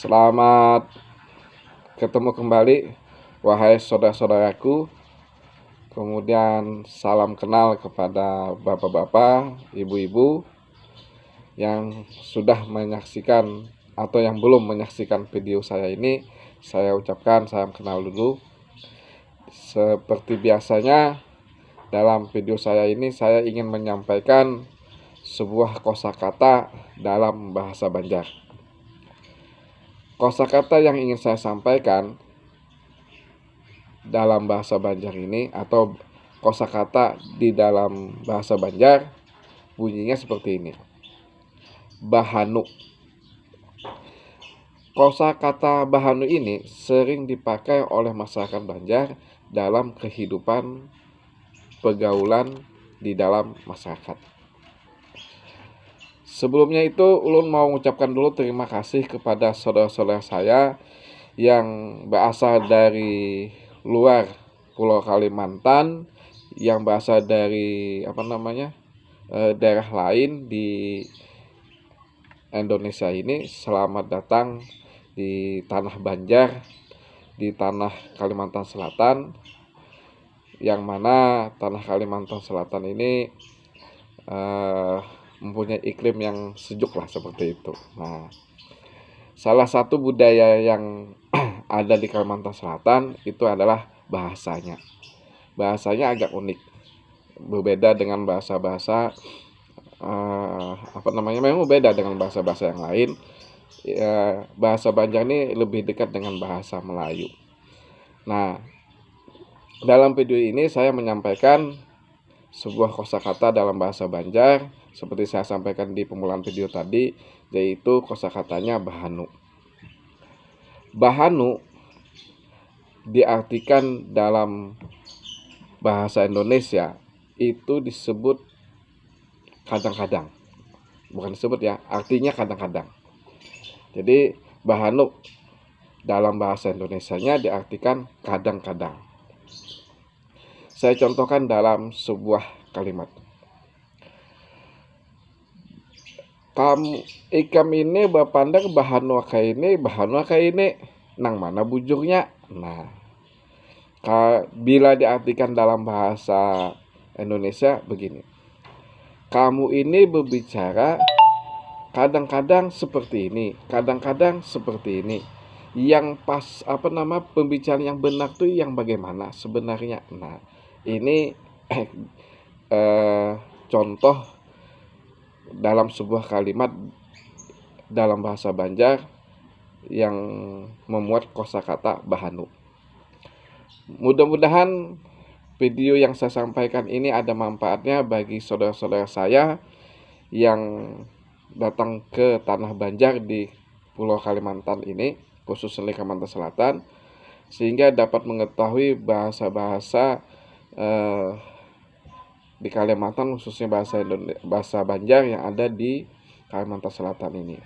Selamat ketemu kembali, wahai saudara-saudaraku. Kemudian salam kenal kepada bapak-bapak, ibu-ibu yang sudah menyaksikan atau yang belum menyaksikan video saya ini. Saya ucapkan salam kenal dulu. Seperti biasanya, dalam video saya ini saya ingin menyampaikan sebuah kosakata dalam bahasa Banjar. Kosakata yang ingin saya sampaikan dalam bahasa Banjar ini, atau kosakata di dalam bahasa Banjar, bunyinya seperti ini. Bahanu. Kosakata bahanu ini sering dipakai oleh masyarakat Banjar dalam kehidupan pergaulan di dalam masyarakat. Sebelumnya itu, ulun mau mengucapkan dulu terima kasih kepada saudara-saudara saya yang berasal dari luar Pulau Kalimantan, yang berasal dari daerah lain di Indonesia ini. Selamat datang di tanah Banjar, di tanah Kalimantan Selatan, yang mana tanah Kalimantan Selatan ini mempunyai iklim yang sejuk lah, seperti itu. Nah, salah satu budaya yang ada di Kalimantan Selatan itu adalah bahasanya. Bahasanya agak unik, berbeda dengan bahasa-bahasa memang berbeda dengan bahasa-bahasa yang lain. Bahasa Banjar ini lebih dekat dengan bahasa Melayu. Nah, dalam video ini saya menyampaikan sebuah kosakata dalam bahasa Banjar seperti saya sampaikan di permulaan video tadi, yaitu kosakatanya bahanu. Bahanu diartikan dalam bahasa Indonesia itu disebut kadang-kadang. Bukan disebut ya, artinya kadang-kadang. Jadi bahanu dalam bahasa Indonesianya diartikan kadang-kadang. Saya contohkan dalam sebuah kalimat. Ikam ini bapandang bahanu ini nang mana bujurnya. Nah, bila diartikan dalam bahasa Indonesia begini. Kamu ini berbicara kadang-kadang seperti ini, kadang-kadang seperti ini. Yang pas pembicaraan yang benar tuh yang bagaimana sebenarnya. Nah, ini contoh dalam sebuah kalimat dalam bahasa Banjar yang memuat kosakata bahanu. Mudah-mudahan video yang saya sampaikan ini ada manfaatnya bagi saudara-saudara saya yang datang ke tanah Banjar di Pulau Kalimantan ini, khususnya Kalimantan Selatan, sehingga dapat mengetahui bahasa-bahasa di Kalimantan, khususnya bahasa Banjar yang ada di Kalimantan Selatan ini.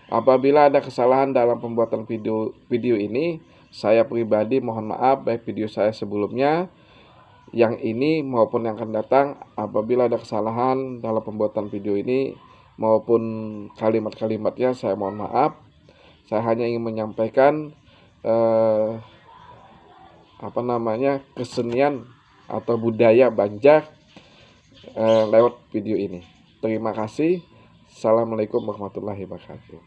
Apabila ada kesalahan dalam pembuatan video ini, saya pribadi mohon maaf, baik video saya sebelumnya, yang ini maupun yang akan datang. Apabila ada kesalahan dalam pembuatan video ini maupun kalimat-kalimatnya, saya mohon maaf. Saya hanya ingin menyampaikan kesenian atau budaya Banjar lewat video ini. Terima kasih. Assalamualaikum warahmatullahi wabarakatuh.